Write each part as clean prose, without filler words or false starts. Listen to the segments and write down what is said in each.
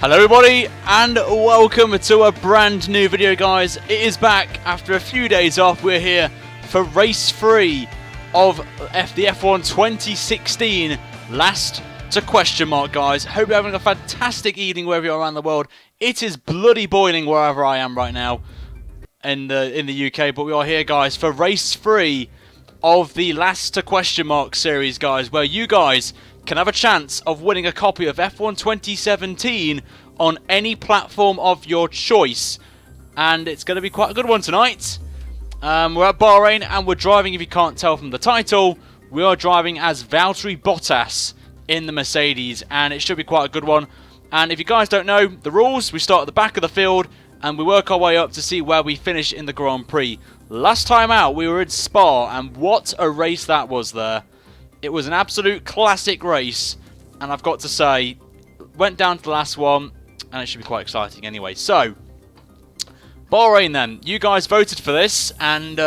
Hello everybody and welcome to a brand new video, guys. It is back after a few days off. We're here for race 3 of the F1 2016 last to question mark, guys. Hope you're having a fantastic evening wherever you are around the world. It is bloody boiling wherever I am right now in the UK, but we are here, guys, for race 3 of the last to question mark series, guys, where you guys can have a chance of winning a copy of F1 2017 on any platform of your choice. And it's going to be quite a good one tonight. We're at Bahrain and we're driving, if you can't tell from the title, we are driving as Valtteri Bottas in the Mercedes, and it should be quite a good one. And if you guys don't know the rules, we start at the back of the field and we work our way up to see where we finish in the Grand Prix. Last time out we were in Spa, and what a race that was there. It was an absolute classic race, and I've got to say, went down to the last one, and it should be quite exciting anyway. So, Bahrain then. You guys voted for this, and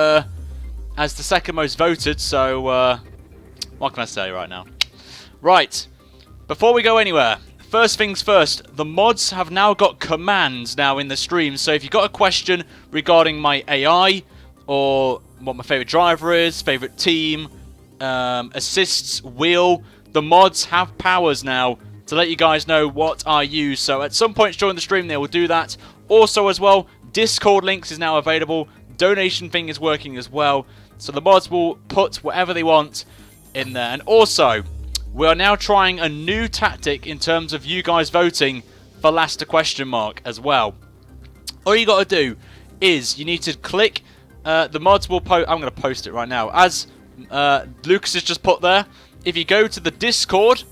as the second most voted, so what can I say right now? Right, before we go anywhere, first things first, the mods have now got commands now in the stream. So if you've got a question regarding my AI, or what my favourite driver is, favourite team, assists, wheel, the mods have powers now to let you guys know what I use. So at some point during the stream they will do that. Also as well, Discord links is now available, donation thing is working as well, so the mods will put whatever they want in there. And also, we are now trying a new tactic in terms of you guys voting for last to question mark as well. All you got to do is you need to click, the mods will post, I'm going to post it right now, as Lucas has just put there. If you go to the Discord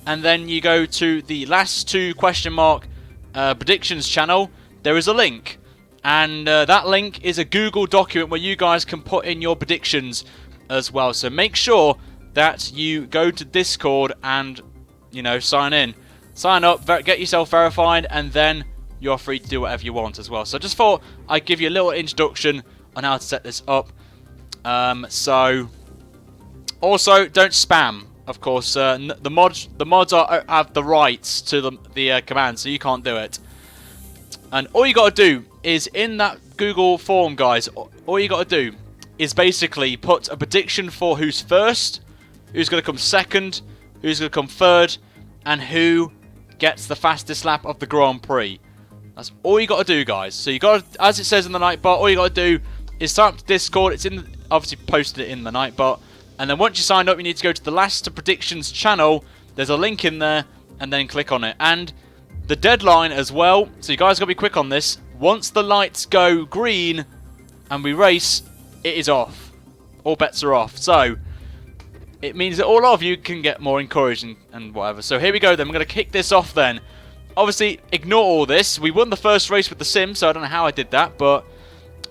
and then you go to the last to question mark predictions channel, there is a link, and that link is a Google document where you guys can put in your predictions as well. So make sure that you go to Discord and, you know, sign up, get yourself verified, and then you're free to do whatever you want as well. So I just thought I'd give you a little introduction on how to set this up. So also, don't spam, of course. The mods have the rights to the command, so you can't do it. And all you got to do is, in that Google form, guys, all you got to do is basically put a prediction for who's first, who's going to come second, who's going to come third, and who gets the fastest lap of the Grand Prix. That's all you got to do, guys. So you got to, as it says in the Nightbot, all you got to do is sign up to Discord. It's in, obviously posted it in the Nightbot. And then once you signed up, you need to go to the Last to Predictions channel. There's a link in there, and then click on it. And the deadline as well, so you guys got to be quick on this. Once the lights go green and we race, it is off. All bets are off. So it means that all of you can get more encouraged and whatever. So here we go then. We're going to kick this off then. Obviously, ignore all this. We won the first race with the sim, so I don't know how I did that. But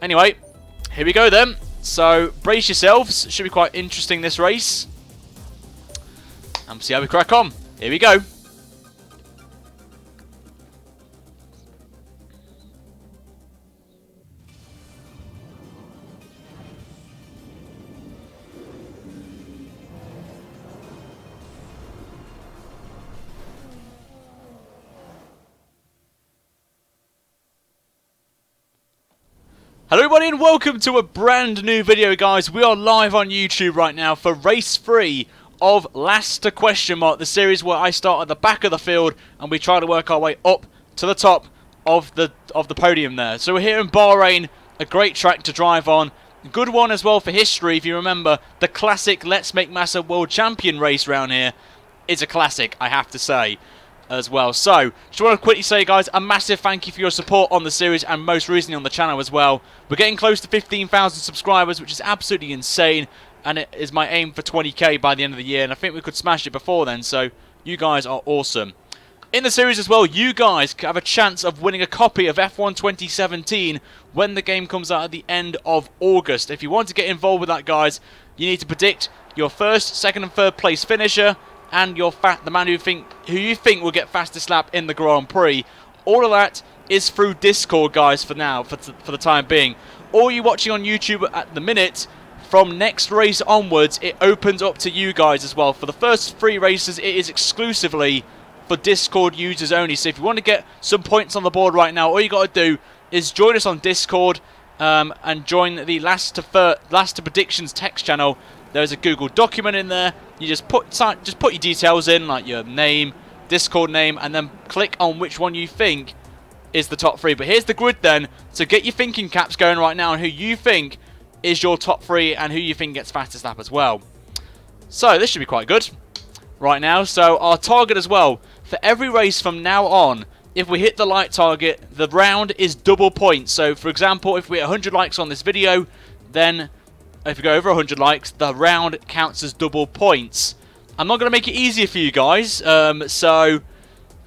anyway, here we go then. So brace yourselves. It should be quite interesting, this race. And see how we crack on. Here we go. Hello everybody and welcome to a brand new video, guys. We are live on YouTube right now for race 3 of Last to Question Mark, the series where I start at the back of the field and we try to work our way up to the top of the podium there. So we're here in Bahrain, a great track to drive on. A good one as well for history. If you remember, the classic Let's Make Massa World Champion race round here is a classic, I have to say, as well. So, just want to quickly say, guys, a massive thank you for your support on the series and most recently on the channel as well. We're getting close to 15,000 subscribers, which is absolutely insane, and it is my aim for 20k by the end of the year, and I think we could smash it before then, so you guys are awesome. In the series as well, you guys have a chance of winning a copy of F1 2017 when the game comes out at the end of August. If you want to get involved with that, guys, you need to predict your first, second and third place finisher, and the man who you think will get fastest lap in the Grand Prix. All of that is through Discord, guys, for now, for the time being. All you watching on YouTube at the minute, from next race onwards, it opens up to you guys as well. For the first 3 races, it is exclusively for Discord users only. So if you want to get some points on the board right now, all you got to do is join us on Discord and join the Last to Predictions text channel. There's a Google document in there. You just put your details in, like your name, Discord name, and then click on which one you think is the top 3. But here's the grid then. So get your thinking caps going right now on who you think is your top 3 and who you think gets fastest lap as well. So this should be quite good right now. So our target as well, for every race from now on, if we hit the like target, the round is double points. So for example, if we hit 100 likes on this video, then if we go over 100 likes, the round counts as double points. I'm not going to make it easier for you guys. So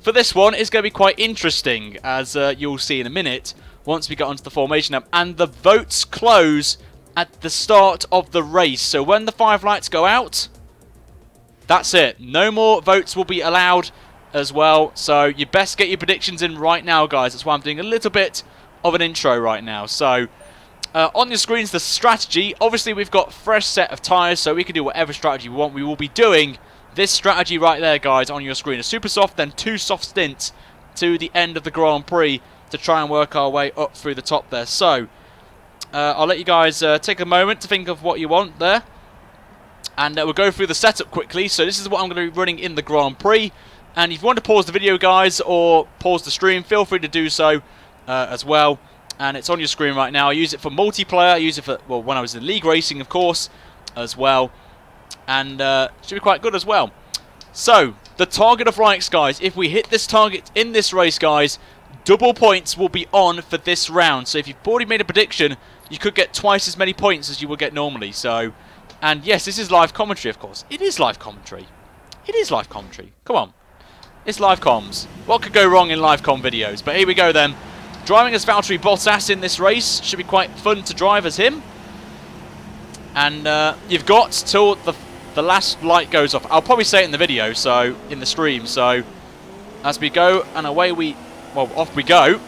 for this one, it's going to be quite interesting, as you'll see in a minute once we get onto the formation app. And the votes close at the start of the race. So when the 5 lights go out, that's it. No more votes will be allowed as well. So you best get your predictions in right now, guys. That's why I'm doing a little bit of an intro right now. So on your screens, the strategy. Obviously, we've got a fresh set of tyres, so we can do whatever strategy we want. We will be doing this strategy right there, guys, on your screen. A super soft, then 2 soft stints to the end of the Grand Prix to try and work our way up through the top there. So I'll let you guys take a moment to think of what you want there. And we'll go through the setup quickly. So this is what I'm going to be running in the Grand Prix. And if you want to pause the video, guys, or pause the stream, feel free to do so as well. And it's on your screen right now. I use it for multiplayer. I use it for, well, when I was in league racing, of course, as well. And should be quite good as well. So, the target of likes, guys. If we hit this target in this race, guys, double points will be on for this round. So if you've already made a prediction, you could get twice as many points as you would get normally. So, and yes, this is live commentary, of course. It is live commentary. It is live commentary. Come on. It's live comms. What could go wrong in live com videos? But here we go then. Driving as Valtteri Bottas in this race. Should be quite fun to drive as him. And you've got till the last light goes off. I'll probably say it in the video, so in the stream. So as we go and away off we go.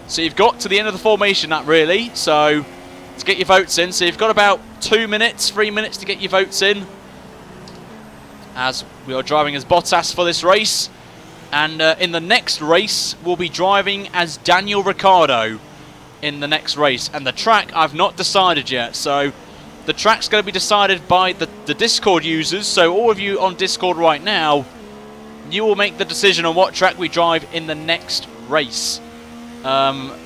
So you've got to the end of the formation lap, really. So to get your votes in. So you've got about 2 minutes, 3 minutes to get your votes in. As we are driving as Bottas for this race. And in the next race, we'll be driving as Daniel Ricciardo in the next race. And the track, I've not decided yet. So the track's going to be decided by the Discord users. So all of you on Discord right now, you will make the decision on what track we drive in the next race.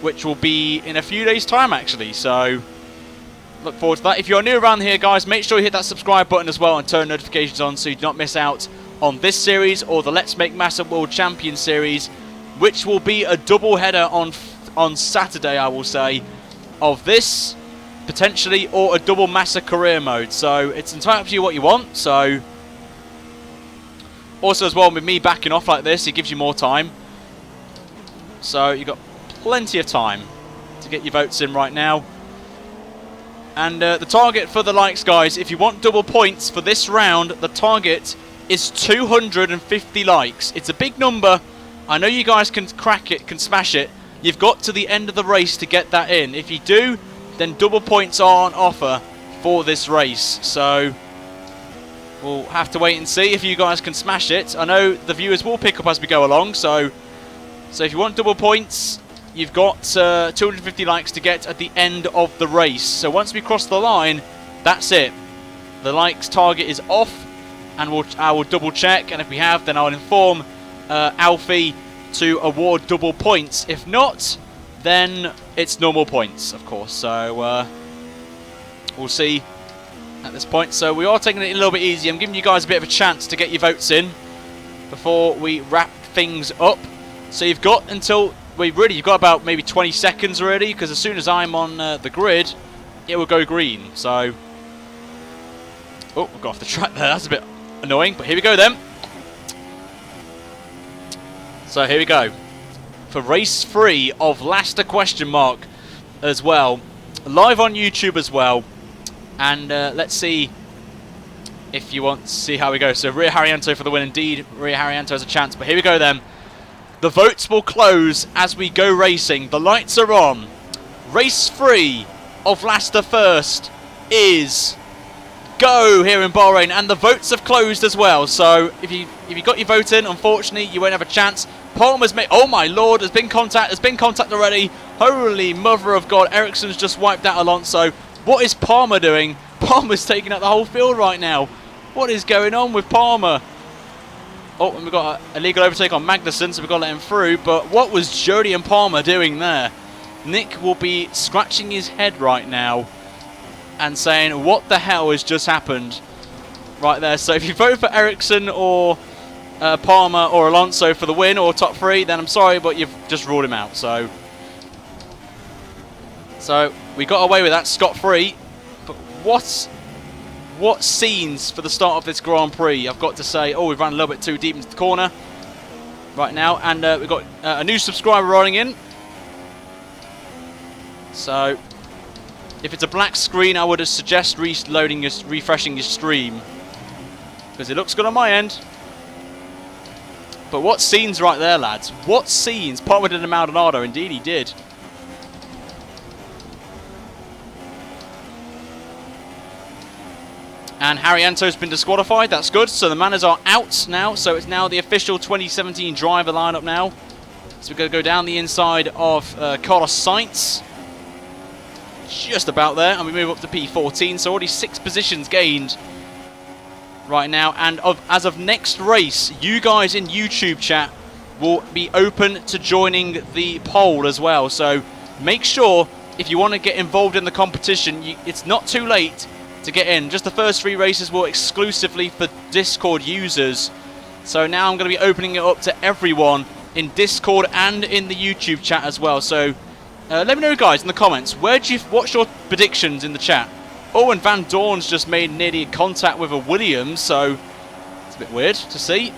Which will be in a few days' time, actually. So look forward to that. If you're new around here, guys, make sure you hit that subscribe button as well and turn notifications on so you do not miss out on this series or the Let's Make Massa World Champion series, which will be a double header on Saturday, I will say, of this potentially, or a double Massa career mode. So it's entirely up to you what you want. So also as well, with me backing off like this, it gives you more time. So you've got plenty of time to get your votes in right now. And the target for the likes, guys, if you want double points for this round, the target is 250 likes. It's a big number. I know you guys can crack it, can smash it. You've got to the end of the race to get that in. If you do, then double points are on offer for this race. So we'll have to wait and see if you guys can smash it. I know the viewers will pick up as we go along. So if you want double points, you've got 250 likes to get at the end of the race. So once we cross the line, that's it. The likes target is off. And I will double check, and if we have, then I'll inform Alfie to award double points. If not, then it's normal points, of course. So we'll see at this point. So we are taking it a little bit easy. I'm giving you guys a bit of a chance to get your votes in before we wrap things up. So you've got until you've got about maybe 20 seconds already, because as soon as I'm on the grid, it will go green. So oh, we got off the track there. That's a bit annoying, but here we go then. So here we go for race 3 of Last question mark as well, live on YouTube as well. And let's see if you want to see how we go. So Ria Haryanto for the win. Indeed, Ria Haryanto has a chance, but here we go then. The votes will close as we go racing. The lights are on. Race 3 of Last first is go here in Bahrain, and the votes have closed as well. So if you got your vote in, unfortunately you won't have a chance. Palmer's made, oh my lord, there's been contact already. Holy mother of God, Ericsson's just wiped out Alonso. What is Palmer doing? Palmer's taking out the whole field right now. What is going on with Palmer? Oh, and we've got a illegal overtake on Magnussen, so we've got to let him through. But what was Jody and Palmer doing there? Nick will be scratching his head right now and saying, what the hell has just happened? Right there. So if you vote for Ericsson or Palmer or Alonso for the win or top 3, then I'm sorry, but you've just ruled him out. So we got away with that scot-free. But what scenes for the start of this Grand Prix, I've got to say. Oh, we've run a little bit too deep into the corner right now, and we've got a new subscriber rolling in. So if it's a black screen, I would suggest refreshing your stream, because it looks good on my end. But what scenes right there, lads? What scenes? Palmer did a Maldonado, indeed he did. And Haryanto's been disqualified, that's good. So the Manners are out now, so it's now the official 2017 driver lineup now. So we're going to go down the inside of Carlos Sainz. Just about there, and we move up to P14, so already 6 positions gained right now. And as of next race, you guys in YouTube chat will be open to joining the poll as well. So make sure, if you want to get involved in the competition, it's not too late to get in. Just the first 3 races were exclusively for Discord users. So now I'm going to be opening it up to everyone in Discord and in the YouTube chat as well. So let me know, guys, in the comments, what's your predictions in the chat? Oh, and Van Dorn's just made nearly contact with a Williams, so it's a bit weird to see.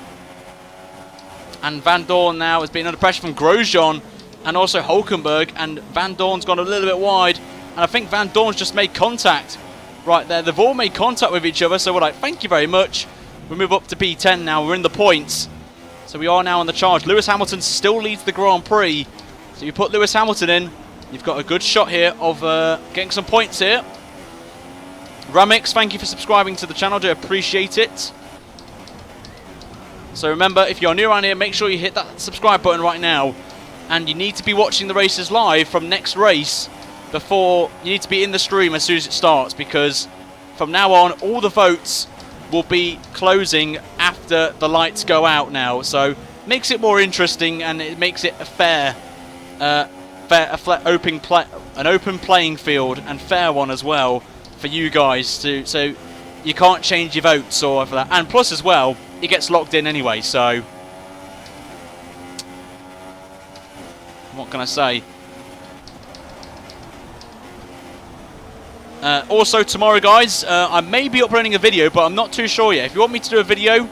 And Van Dorn now has been under pressure from Grosjean and also Hulkenberg, and Van Dorn's gone a little bit wide, and I think Van Dorn's just made contact right there. They've all made contact with each other, so we're like, thank you very much. We move up to P10 now, we're in the points. So we are now on the charge. Lewis Hamilton still leads the Grand Prix. So you put Lewis Hamilton in, you've got a good shot here of getting some points here. Ramix, thank you for subscribing to the channel, do appreciate it. So remember, if you're new around here, make sure you hit that subscribe button right now. And you need to be watching the races live from next race before, you need to be in the stream as soon as it starts, because from now on, all the votes will be closing after the lights go out now. So makes it more interesting, and it makes it a fair, an open playing field, and fair one as well for you guys to. So you can't change your votes or for that. And plus as well, it gets locked in anyway. So what can I say? Also tomorrow, guys, I may be uploading a video, but I'm not too sure yet. If you want me to do a video,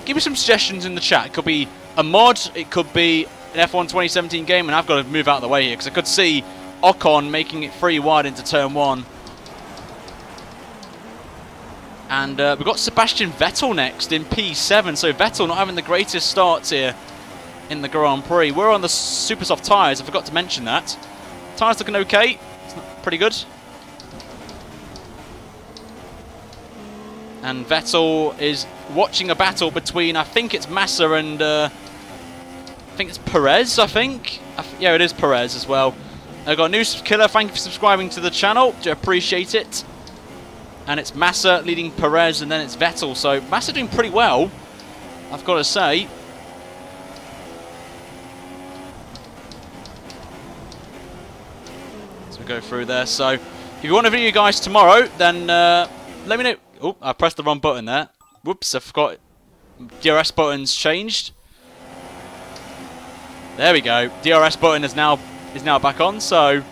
give me some suggestions in the chat. It could be a mod, it could be an F1 2017 game, and I've got to move out of the way here because I could see Ocon making it free wide into turn 1. And we've got Sebastian Vettel next in P7, so Vettel not having the greatest starts here in the Grand Prix. We're on the super soft tyres, I forgot to mention that. Tyres looking okay, it's pretty good. And Vettel is watching a battle between, I think it's Massa and, I think it's Perez, I think. Yeah, it is Perez as well. I've got a new killer, thank you for subscribing to the channel, do appreciate it. And it's Massa leading Perez, and then it's Vettel. So Massa doing pretty well, I've got to say. So we go through there. So if you want a video, guys, tomorrow, then let me know. Oh, I pressed the wrong button there. Whoops, I forgot. DRS button's changed. There we go. DRS button is now back on. So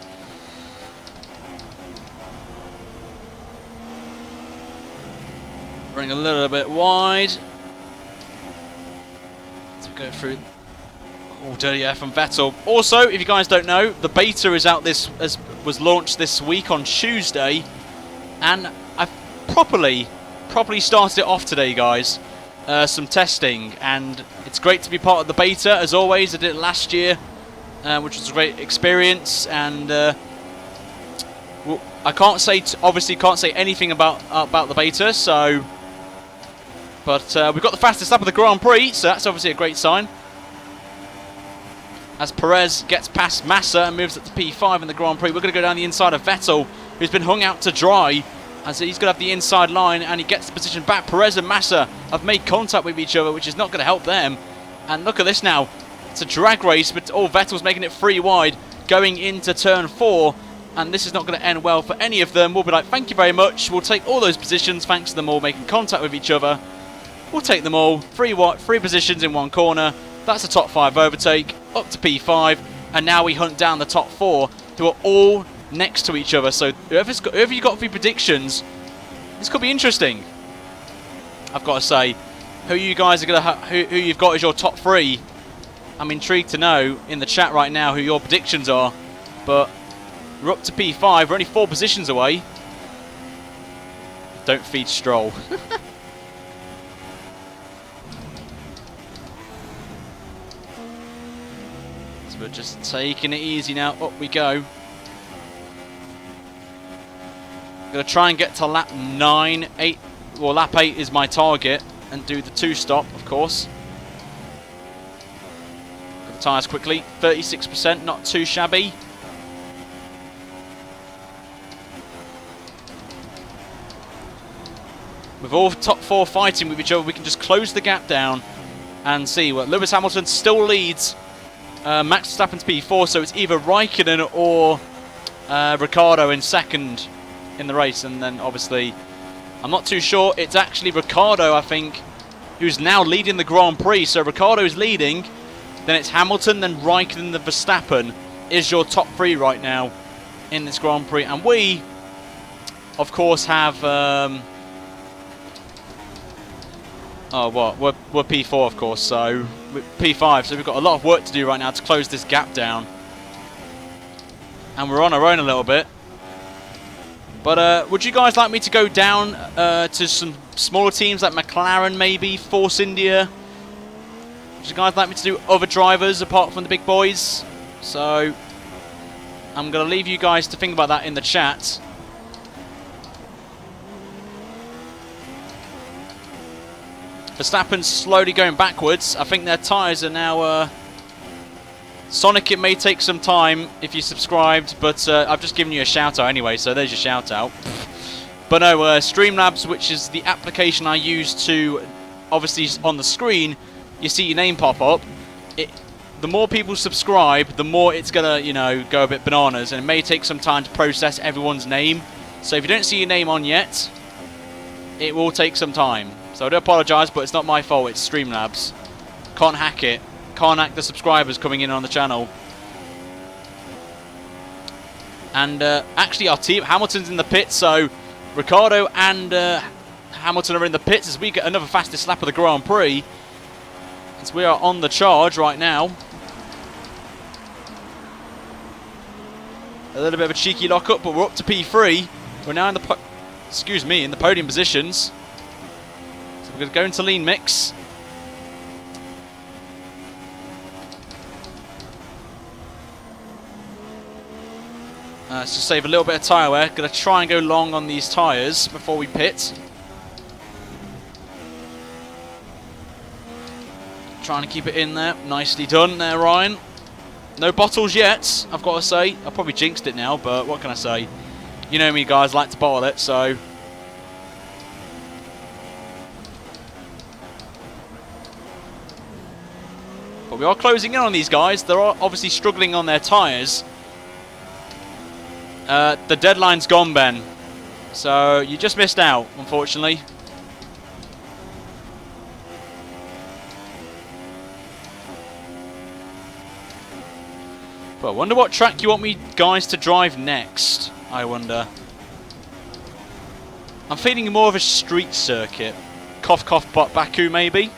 bring a little bit wide. Let's go through. Oh, dirty air from Vettel. Also, if you guys don't know, the beta is out. Was launched this week on Tuesday, and I've properly started it off today, guys. Some testing, and it's great to be part of the beta as always. I did it last year, which was a great experience, and I I can't say, obviously can't say anything about the beta, so... But we've got the fastest lap of the Grand Prix, so that's obviously a great sign. As Perez gets past Massa and moves up to P5 in the Grand Prix, we're going to go down the inside of Vettel, who's been hung out to dry, as he's going to have the inside line, and he gets the position back. Perez and Massa have made contact with each other, which is not going to help them. And look at this now. It's a drag race, but Vettel's making it 3 wide, going into turn 4, and this is not going to end well for any of them. We'll be like, thank you very much. We'll take all those positions, thanks to them all making contact with each other. We'll take them all. 3 positions in one corner. That's a top 5 overtake, up to P5, and now we hunt down the top 4, who are all next to each other. So whoever you got for your predictions, this could be interesting. I've got to say, who you guys are gonna who you've got as your top 3. I'm intrigued to know in the chat right now who your predictions are. But we're up to P5. We're only 4 positions away. Don't feed Stroll. So we're just taking it easy now. Up we go. Going to try and get to lap 9, 8. Well, lap 8 is my target, and do the 2-stop, of course. Got the tyres quickly. 36%, not too shabby. With all top 4 fighting with each other, we can just close the gap down and see. Well, Lewis Hamilton still leads Max Verstappen's P4, so it's either Raikkonen or Ricciardo in second in the race, and then obviously I'm not too sure. It's actually Ricciardo, I think, who's now leading the Grand Prix. So Ricciardo's leading, then it's Hamilton, then Raikkonen, then Verstappen is your top 3 right now in this Grand Prix. And we, of course, have we're P4, of course, so we're P5, so we've got a lot of work to do right now to close this gap down. And we're on our own a little bit. But would you guys like me to go down to some smaller teams like McLaren, maybe, Force India? Would you guys like me to do other drivers apart from the big boys? So I'm going to leave you guys to think about that in the chat. Verstappen's slowly going backwards. I think their tyres are now... Sonic, it may take some time if you subscribed, but I've just given you a shout out anyway, so there's your shout out. But no, Streamlabs, which is the application I use to, obviously on the screen, you see your name pop up. The more people subscribe, the more it's gonna, you know, go a bit bananas, and it may take some time to process everyone's name. So if you don't see your name on yet, it will take some time. So I do apologise, but it's not my fault, it's Streamlabs. Can't hack it. Can't hack the subscribers coming in on the channel. And actually our team, Hamilton's in the pits, so Ricciardo and Hamilton are in the pits as we get another fastest lap of the Grand Prix. As we are on the charge right now. A little bit of a cheeky lock-up, but we're up to P3. We're now in the in the podium positions. So we're going to go into lean mix. Let's just save a little bit of tyre wear. Going to try and go long on these tyres before we pit. Trying to keep it in there. Nicely done there, Ryan. No bottles yet, I've got to say. I probably jinxed it now, but what can I say? You know me, guys, like to bottle it, so... But we are closing in on these guys. They're obviously struggling on their tyres. The deadline's gone, Ben. So you just missed out, unfortunately. But I wonder what track you want me guys to drive next, I wonder. I'm feeling more of a street circuit. Cough, cough, Baku, maybe.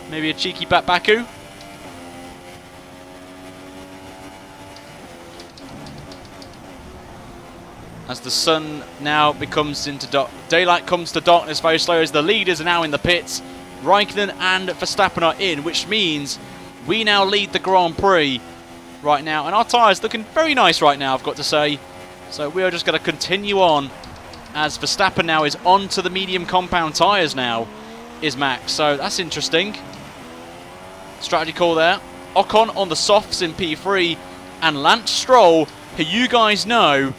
Maybe a cheeky Baku. As the sun now becomes into daylight comes to darkness very slow as the leaders are now in the pits. Raikkonen and Verstappen are in, which means we now lead the Grand Prix right now. And our tyres looking very nice right now, I've got to say. So we are just going to continue on as Verstappen now is onto the medium compound tyres now, is Max. So that's interesting. Strategy call there. Ocon on the softs in P3, and Lance Stroll, who you guys know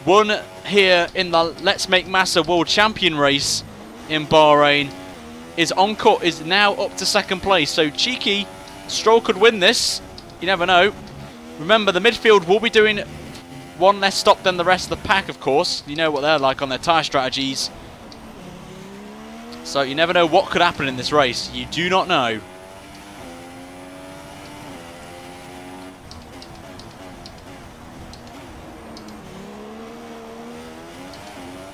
won here in the Let's Make Massa World Champion race in Bahrain, is now up to second place. So cheeky, Stroll could win this. You never know. Remember, the midfield will be doing one less stop than the rest of the pack, of course. You know what they're like on their tyre strategies. So you never know what could happen in this race. You do not know.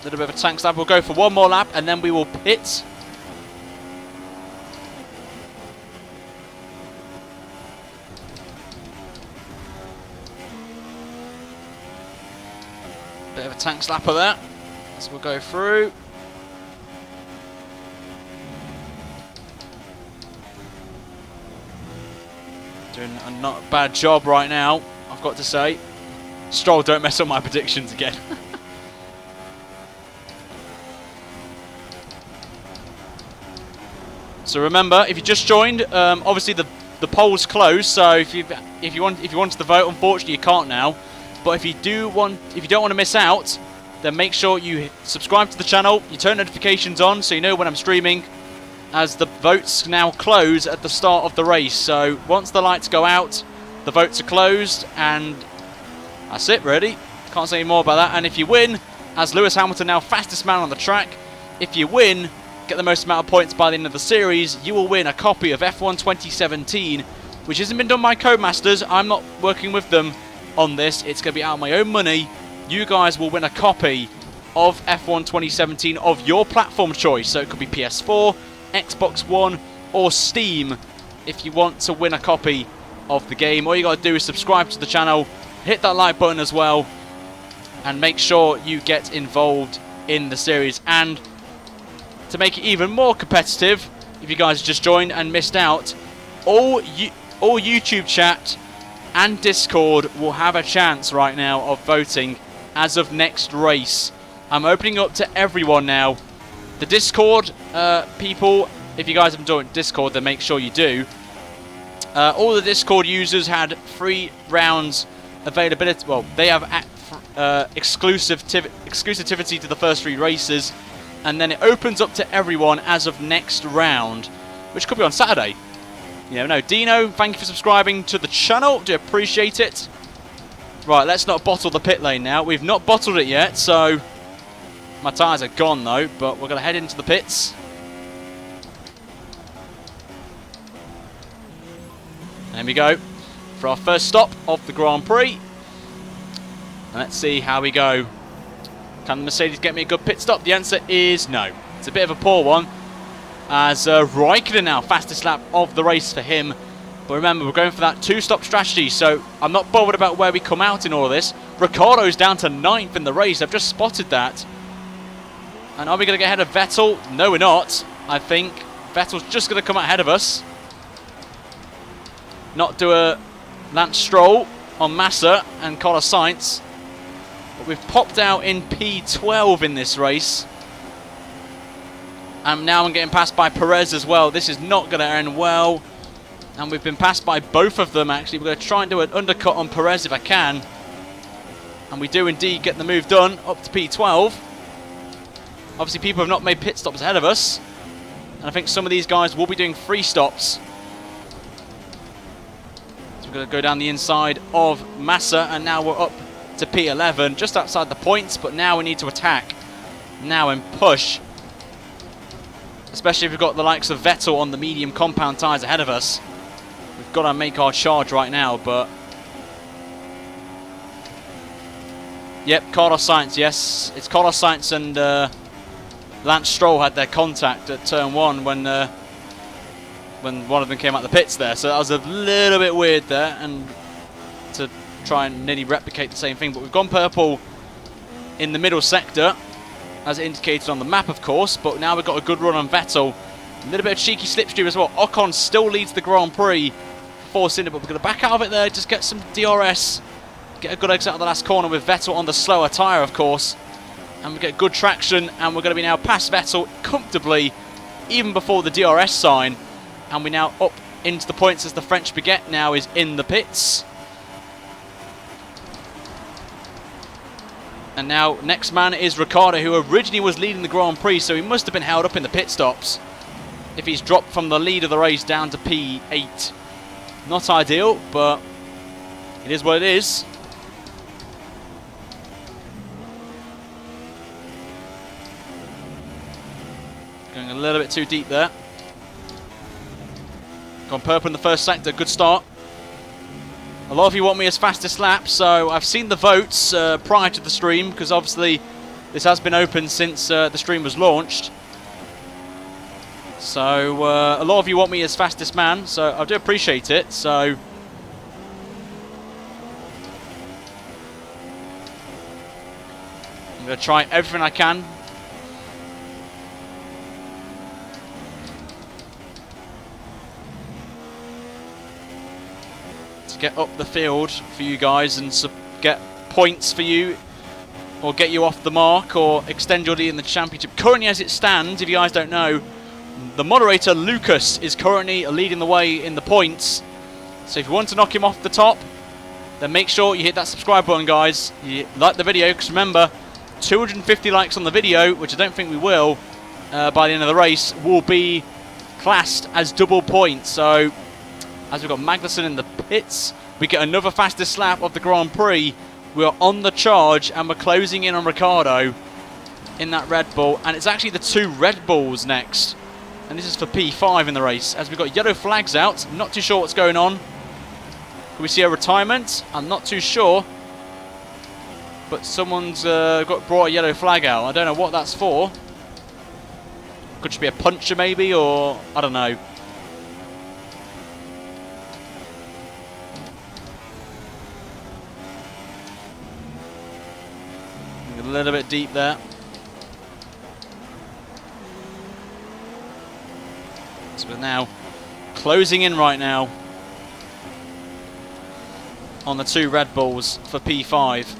A little bit of a tank lap. We'll go for one more lap and then we will pit. Bit of a tank slapper there. So we'll go through. Doing a not bad job right now, I've got to say. Stroll, don't mess up my predictions again. So remember, if you just joined, obviously the poll's closed. So if you wanted to vote, unfortunately you can't now. But if you don't want to miss out, then make sure you subscribe to the channel. You turn notifications on so you know when I'm streaming, as the votes now close at the start of the race. So once the lights go out, the votes are closed, and that's it really. Can't say any more about that. And if you win, as Lewis Hamilton now fastest man on the track, if you win, get the most amount of points by the end of the series, you will win a copy of F1 2017, which hasn't been done by Codemasters. I'm not working with them on this. It's going to be out of my own money. You guys will win a copy of F1 2017 of your platform choice. So it could be PS4, Xbox One, or Steam. If you want to win a copy of the game, all you got to do is subscribe to the channel, hit that like button as well, and make sure you get involved in the series. And to make it even more competitive, if you guys just joined and missed out, all YouTube chat and Discord will have a chance right now of voting as of next race. I'm opening up to everyone now. The Discord people, if you guys haven't joined Discord, then make sure you do. All the Discord users had 3 rounds availability. Well, they have exclusivity to the first 3 races, and then it opens up to everyone as of next round, which could be on Saturday. You never know. Dino, thank you for subscribing to the channel. Do appreciate it. Right, let's not bottle the pit lane now. We've not bottled it yet, so my tyres are gone though, but we're going to head into the pits. There we go for our first stop of the Grand Prix. And let's see how we go. Can the Mercedes get me a good pit stop? The answer is no. It's a bit of a poor one, as Raikkonen now fastest lap of the race for him. But remember, we're going for that 2-stop strategy, so I'm not bothered about where we come out in all of this. Ricciardo's down to 9th in the race. I've just spotted that. And are we going to get ahead of Vettel? No, we're not. I think Vettel's just going to come out ahead of us. Not do a Lance Stroll on Massa and Carlos Sainz. But we've popped out in P12 in this race. And now I'm getting passed by Perez as well. This is not going to end well. And we've been passed by both of them, actually. We're going to try and do an undercut on Perez if I can. And we do indeed get the move done up to P12. Obviously, people have not made pit stops ahead of us. And I think some of these guys will be doing 3 stops. So we're going to go down the inside of Massa. And now we're up to P11, just outside the points. But now we need to attack now and push. Especially if we've got the likes of Vettel on the medium compound tyres ahead of us. We've got to make our charge right now, but... Yep, Carlos Sainz, yes. It's Carlos Sainz and Lance Stroll had their contact at turn 1 when one of them came out the pits there. So that was a little bit weird there, and to try and nearly replicate the same thing. But we've gone purple in the middle sector, as indicated on the map, of course. But now we've got a good run on Vettel. A little bit of cheeky slipstream as well. Ocon still leads the Grand Prix, forcing it, but we're going to back out of it there, just get some DRS Get a good exit out of the last corner with Vettel on the slower tyre, of course. And we get good traction, and we're going to be now past Vettel comfortably, even before the DRS sign. And we now up into the points as the French baguette now is in the pits. And now next man is Ricciardo, who originally was leading the Grand Prix, so he must have been held up in the pit stops if he's dropped from the lead of the race down to P8. Not ideal, but it is what it is. Going a little bit too deep there. Gone purple in the first sector, good start. A lot of you want me as fastest lap, so I've seen the votes prior to the stream, because obviously this has been open since the stream was launched. So a lot of you want me as fastest man, so I do appreciate it. So I'm going to try everything I can. Get up the field for you guys and get points for you, or get you off the mark, or extend your lead in the championship. Currently, as it stands, if you guys don't know, the moderator Lucas is currently leading the way in the points. So if you want to knock him off the top, then make sure you hit that subscribe button, guys. You like the video, because remember, 250 likes on the video, which I don't think we will by the end of the race, will be classed as double points. So as we've got Magnussen in the pits, we get another fastest lap of the Grand Prix. We're on the charge, and we're closing in on Ricciardo in that Red Bull. And it's actually the two Red Bulls next. And this is for P5 in the race. As we've got yellow flags out, I'm not too sure what's going on. Can we see a retirement? I'm not too sure. But someone's brought a yellow flag out. I don't know what that's for. Could just be a puncher maybe, or I don't know. A little bit deep there. So we're now closing in right now on the two Red Bulls for P5.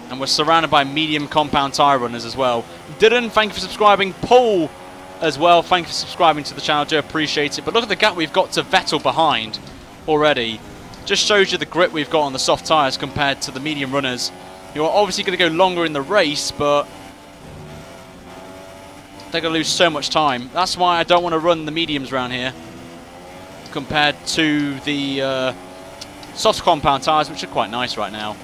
And we're surrounded by medium compound tyre runners as well. Dylan, thank you for subscribing. Paul as well, thank you for subscribing to the channel. I do appreciate it. But look at the gap we've got to Vettel behind already. Just shows you the grip we've got on the soft tyres compared to the medium runners. You're obviously going to go longer in the race, but they're going to lose so much time. That's why I don't want to run the mediums around here compared to the soft compound tyres, which are quite nice right now.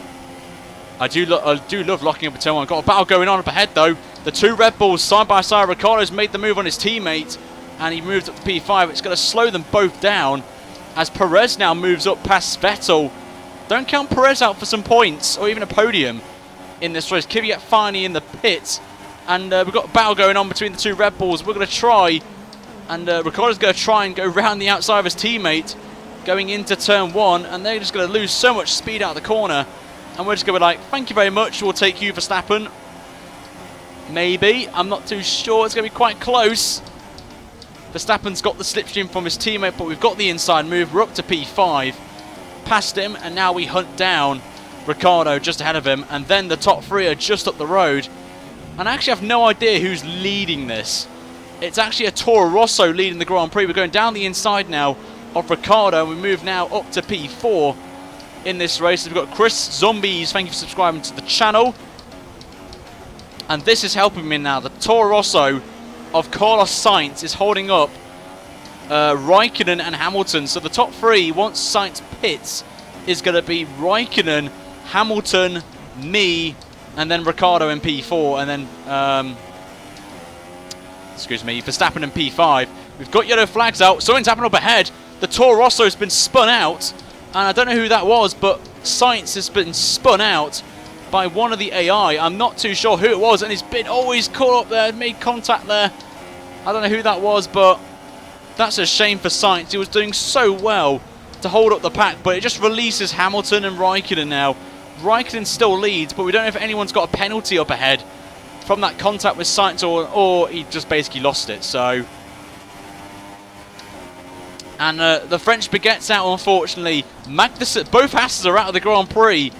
I do love locking up a turn one. Got a battle going on up ahead, though. The two Red Bulls side by side. Ricciardo's made the move on his teammate, and he moved up to P5. It's going to slow them both down as Perez now moves up past Vettel. Don't count Perez out for some points or even a podium in this race. Kvyat finally in the pits, and we've got a battle going on between the two Red Bulls. We're going to try, and Ricciardo's going to try and go round the outside of his teammate going into turn one, and they're just going to lose so much speed out of the corner, and we're just going to be like, thank you very much, we'll take you, Verstappen. Maybe, I'm not too sure. It's going to be quite close. Verstappen's got the slipstream from his teammate, but we've got the inside move. We're up to P5. Past him, and now we hunt down Ricciardo just ahead of him, and then the top three are just up the road. And I actually have no idea who's leading this. It's actually a Toro Rosso leading the Grand Prix. We're going down the inside now of Ricciardo, and we move now up to P4 in this race. We've got Chris Zombies, thank you for subscribing to the channel. And this is helping me now. The Toro Rosso of Carlos Sainz is holding up Raikkonen and Hamilton. So the top three, once Sainz pits, is going to be Raikkonen, Hamilton, me, and then Ricciardo in P4, and then excuse me, Verstappen in P5. We've got yellow flags out. Something's happened up ahead. The Toro Rosso has been spun out, and I don't know who that was, but Sainz has been spun out by one of the AI. I'm not too sure who it was, and he's been always caught up there, made contact there. I don't know who that was, but that's a shame for Sainz. He was doing so well to hold up the pack, but it just releases Hamilton and Raikkonen now. Raikkonen still leads, but we don't know if anyone's got a penalty up ahead from that contact with Sainz, or he just basically lost it. So, And the French baguette's out, unfortunately. Both Hasses are out of the Grand Prix.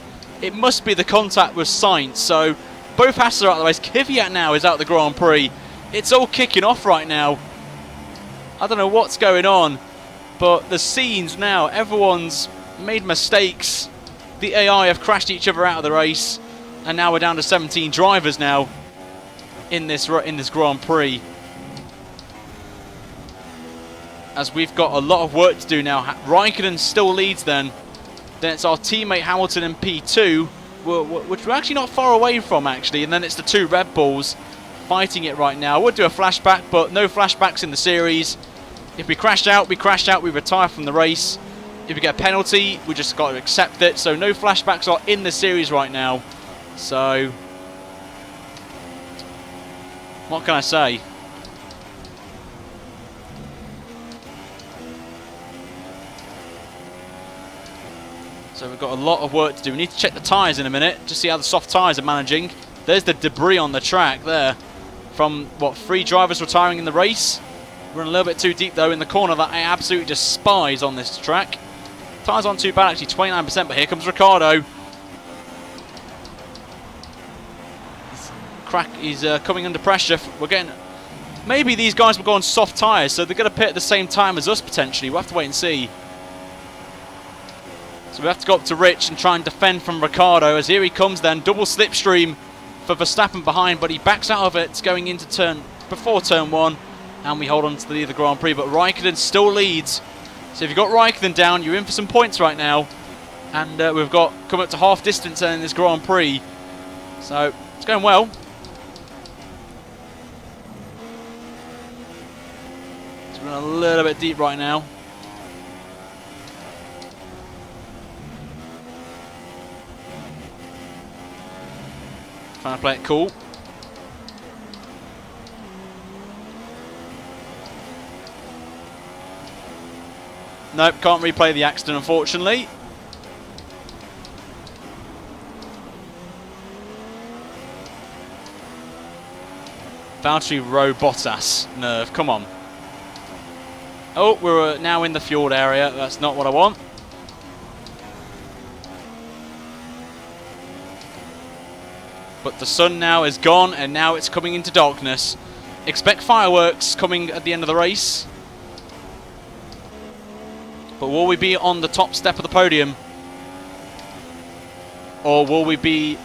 It must be the contact with Sainz. So both Hasses are out of the race. Kvyat now is out of the Grand Prix. It's all kicking off right now. I don't know what's going on, but the scenes now, everyone's made mistakes. The AI have crashed each other out of the race, and now we're down to 17 drivers now in this Grand Prix. As we've got a lot of work to do now. Raikkonen still leads then. Then it's our teammate Hamilton in P2, which we're actually not far away from, actually. And then it's the two Red Bulls fighting it right now. I would do a flashback, but no flashbacks in the series. If we crash out, we crash out, we retire from the race. If we get a penalty, we just got to accept it. So no flashbacks are in the series right now. So what can I say? So we've got a lot of work to do. We need to check the tyres in a minute, just see how the soft tyres are managing. There's the debris on the track there from, what, 3 drivers retiring in the race. We're a little bit too deep, though, in the corner that I absolutely despise on this track. Tyres aren't too bad, actually, 29%, but here comes Ricciardo. He's coming under pressure. We're getting... Maybe these guys will go on soft tyres, so they're going to pit at the same time as us, potentially. We'll have to wait and see. So we have to go up to Rich and try and defend from Ricciardo, as here he comes then, double slipstream for Verstappen behind, but he backs out of it going into before turn 1, and we hold on to the lead of the Grand Prix, but Raikkonen still leads. So if you've got Raikkonen down, you're in for some points right now, and we've got come up to half distance in this Grand Prix, so it's going well. It's been a little bit deep right now. Trying to play it cool. Nope, can't replay the accident, unfortunately. Valtteri Rowe Bottas. Nerve, come on. Oh, we're now in the fjord area. That's not what I want. But the sun now is gone, and now it's coming into darkness. Expect fireworks coming at the end of the race. But will we be on the top step of the podium? Or will we be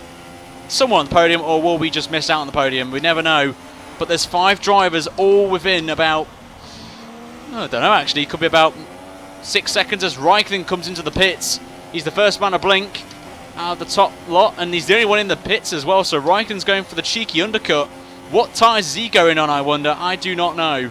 somewhere on the podium, or will we just miss out on the podium? We never know. But there's 5 drivers all within about... I don't know, actually. It could be about 6 seconds as Raikkonen comes into the pits. He's the first man to blink out of the top lot, and he's the only one in the pits as well, so Raikkonen's going for the cheeky undercut. What tyres is he going on, I wonder? I do not know.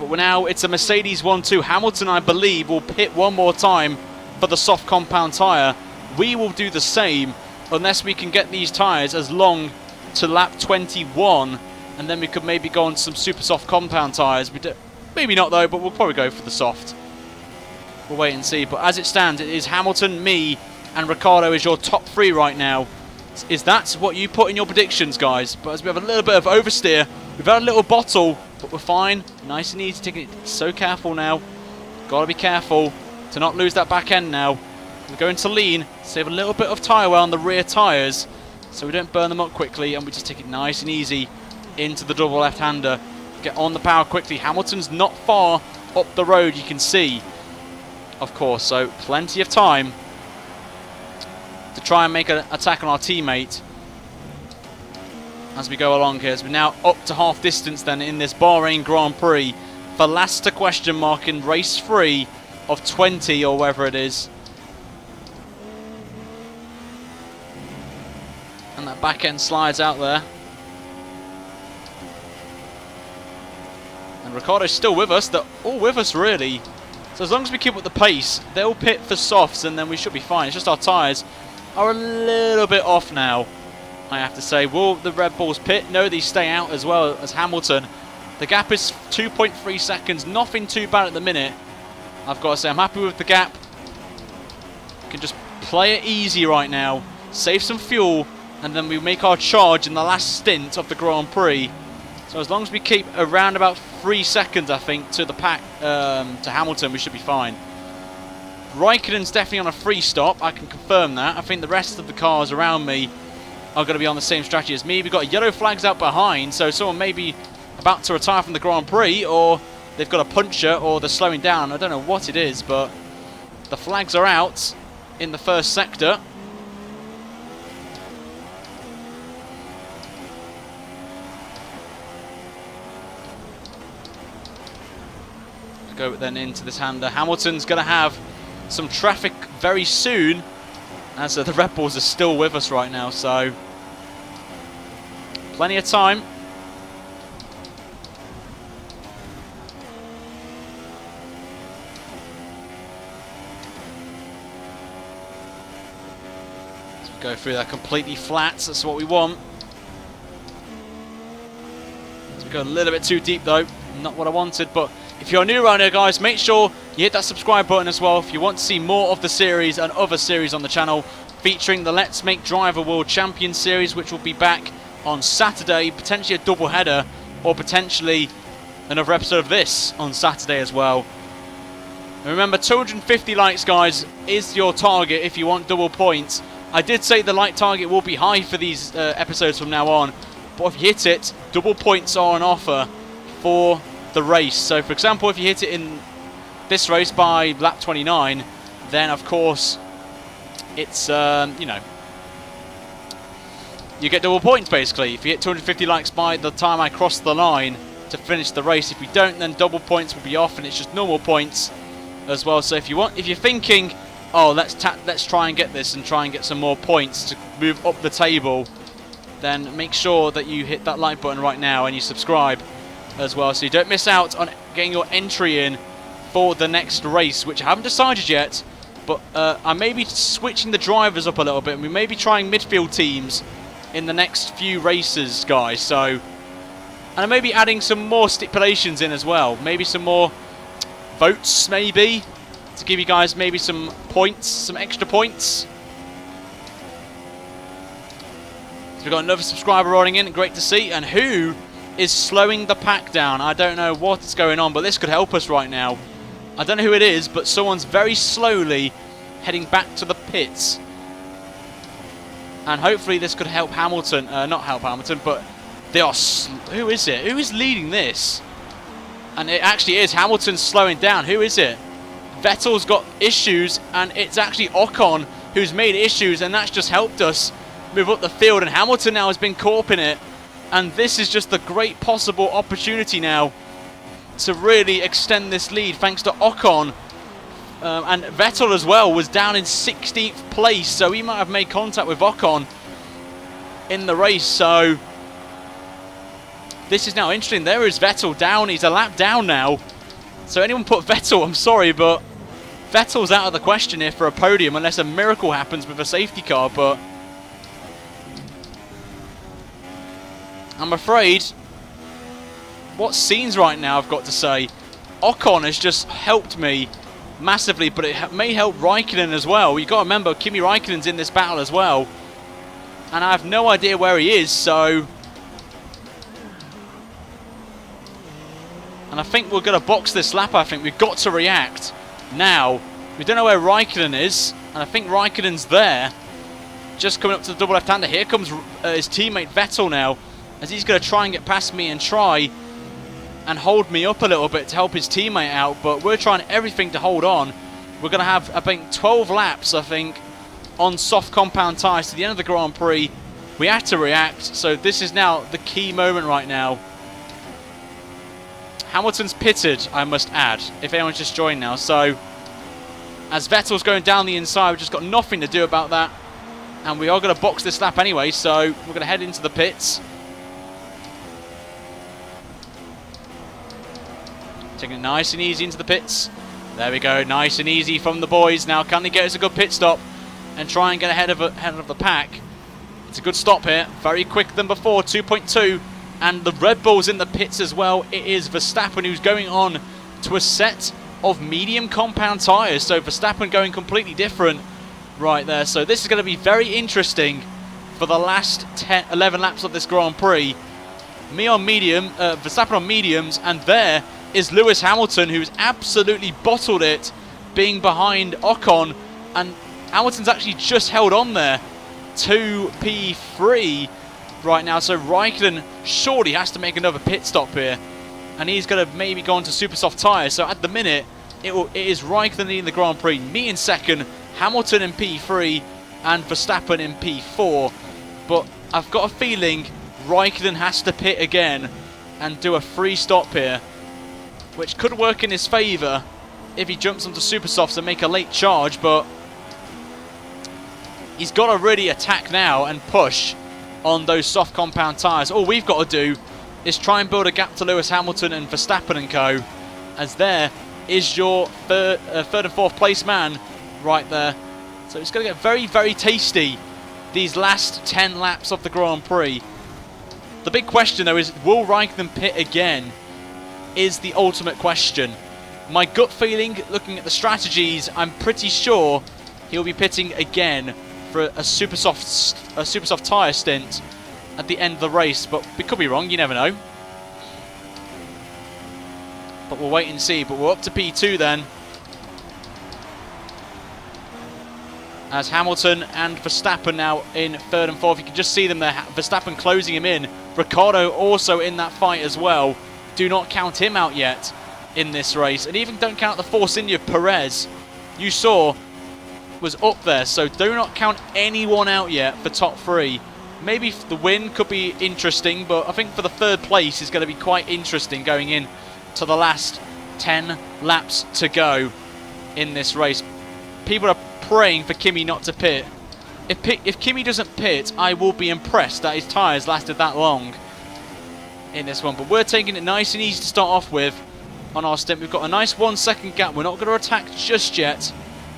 But now it's a Mercedes 1-2. Hamilton, I believe, will pit one more time for the soft compound tyre. We will do the same unless we can get these tyres as long to lap 21, and then we could maybe go on some super soft compound tyres. Maybe not though, but we'll probably go for the soft. We'll wait and see. But as it stands, it is Hamilton, me, and Ricciardo is your top 3 right now. Is that what you put in your predictions, guys? But as we have a little bit of oversteer, we've had a little bottle, but we're fine. Nice and easy. Taking it so careful now. Got to be careful to not lose that back end now. We're going to lean, save a little bit of tyre wear on the rear tyres, so we don't burn them up quickly, and we just take it nice and easy into the double left-hander. Get on the power quickly. Hamilton's not far up the road, you can see. Of course, so plenty of time to try and make an attack on our teammate as we go along here. So we're now up to half distance then in this Bahrain Grand Prix for last to question mark in race 3 of 20 or whatever it is. And that back end slides out there. And Ricciardo's still with us. They're all with us, really. So as long as we keep up the pace, they'll pit for softs and then we should be fine. It's just our tyres are a little bit off now, I have to say. Will the Red Bulls pit? No, they stay out as well as Hamilton. The gap is 2.3 seconds. Nothing too bad at the minute. I've got to say, I'm happy with the gap. We can just play it easy right now. Save some fuel. And then we make our charge in the last stint of the Grand Prix. So as long as we keep around about 3 seconds, I think, to the pack, to Hamilton. We should be fine. Raikkonen's definitely on a free stop. I can confirm that. I think the rest of the cars around me are going to be on the same strategy as me. We've got yellow flags out behind, so someone may be about to retire from the Grand Prix, or they've got a puncher, or they're slowing down. I don't know what it is, but the flags are out in the first sector. Go then into this hander. Hamilton's going to have some traffic very soon, as the Red Bulls are still with us right now, so plenty of time. So we go through that completely flat. That's what we want. So we go a little bit too deep though. Not what I wanted, but if you're new around here, guys, make sure you hit that subscribe button as well if you want to see more of the series and other series on the channel, featuring the Let's Make Driver World Champion series, which will be back on Saturday, potentially a double header, or potentially another episode of this on Saturday as well. And remember, 250 likes, guys, is your target if you want double points. I did say the like target will be high for these episodes from now on, but if you hit it, double points are on offer for the race. So for example, if you hit it in this race by lap 29, then of course it's you know, you get double points basically if you hit 250 likes by the time I cross the line to finish the race. If you don't, then double points will be off and it's just normal points as well. So if you want, if you're thinking, oh, let's try and get this and try and get some more points to move up the table, then make sure that you hit that like button right now and you subscribe as well, so you don't miss out on getting your entry in for the next race, which I haven't decided yet, but I may be switching the drivers up a little bit, and we may be trying midfield teams in the next few races, guys. So, and I may be adding some more stipulations in as well, maybe some more votes, maybe, to give you guys maybe some points, some extra points. So we've got another subscriber rolling in, great to see. And who is slowing the pack down? I don't know what's going on, but this could help us right now. I don't know who it is, but someone's very slowly heading back to the pits. And hopefully this could help Hamilton. Not help Hamilton, but they are... Who is it? Who is leading this? And it actually is Hamilton slowing down. Who is it? Vettel's got issues, and it's actually Ocon who's made issues, and that's just helped us move up the field. And Hamilton now has been caught up in it. And this is just a great possible opportunity now to really extend this lead, thanks to Ocon. And Vettel as well was down in 16th place, so he might have made contact with Ocon in the race. So this is now interesting. There is Vettel down. He's a lap down now. So anyone put Vettel, I'm sorry, but Vettel's out of the question here for a podium unless a miracle happens with a safety car. But I'm afraid what scenes right now, I've got to say. Ocon has just helped me massively, but it may help Raikkonen as well. You've got to remember, Kimi Raikkonen's in this battle as well. And I have no idea where he is, so... And I think we're going to box this lap, I think. We've got to react now. We don't know where Raikkonen is, and I think Raikkonen's there. Just coming up to the double left-hander. Here comes his teammate Vettel now, as he's going to try and get past me and try and hold me up a little bit to help his teammate out. But we're trying everything to hold on. We're going to have, I think, 12 laps, I think, on soft compound tyres to the end of the Grand Prix. We have to react, so this is now the key moment right now. Hamilton's pitted, I must add, if anyone's just joined now. So, as Vettel's going down the inside, we've just got nothing to do about that. And we are going to box this lap anyway, so we're going to head into the pits. Taking it nice and easy into the pits. There we go, nice and easy from the boys. Now, can they get us a good pit stop and try and get ahead of the pack? It's a good stop here, very quicker than before, 2.2. And the Red Bull's in the pits as well. It is Verstappen who's going on to a set of medium compound tyres. So Verstappen going completely different right there. So this is going to be very interesting for the last 11 laps of this Grand Prix. me on medium, Verstappen on mediums, and there is Lewis Hamilton, who's absolutely bottled it, being behind Ocon, and Hamilton's actually just held on there to P3 right now, so Raikkonen surely has to make another pit stop here, and he's going to maybe go on to super soft tyres. So at the minute, it is Raikkonen leading the Grand Prix, me in second, Hamilton in P3, and Verstappen in P4. But I've got a feeling Raikkonen has to pit again and do a free stop here, which could work in his favour if he jumps onto super softs and make a late charge, but he's got to really attack now and push on those soft compound tyres. All we've got to do is try and build a gap to Lewis Hamilton and Verstappen and co, as there is your third and fourth place man right there. So it's going to get very, very tasty these last 10 laps of the Grand Prix. The big question though is, will Raikkonen pit again? Is the ultimate question. My gut feeling, looking at the strategies, I'm pretty sure he'll be pitting again for a super soft tyre stint at the end of the race, but we could be wrong, you never know. But we'll wait and see. But we're up to P2 then, as Hamilton and Verstappen now in third and fourth. You can just see them there, Verstappen closing him in. Ricciardo also in that fight as well. Do not count him out yet in this race, and even don't count the Force India Perez, you saw was up there, so do not count anyone out yet for top three. Maybe the win could be interesting, but I think for the third place is going to be quite interesting going in to the last 10 laps to go in this race. People are praying for Kimi not to pit. If Kimi doesn't pit, I will be impressed that his tyres lasted that long in this one. But we're taking it nice and easy to start off with on our stint. We've got a nice 1 second gap. We're not going to attack just yet.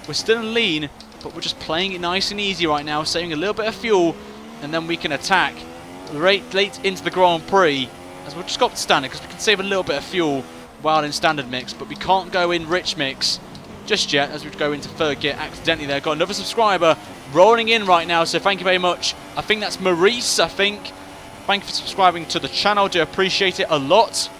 We're still in lean, but we're just playing it nice and easy right now, saving a little bit of fuel, and then we can attack late into the Grand Prix, as we'll just go up to standard, because we can save a little bit of fuel while in standard mix, but we can't go in rich mix just yet, as we go into third gear accidentally there. Got another subscriber rolling in right now, so thank you very much. I think that's Maurice, I think. Thank you for subscribing to the channel, do appreciate it a lot.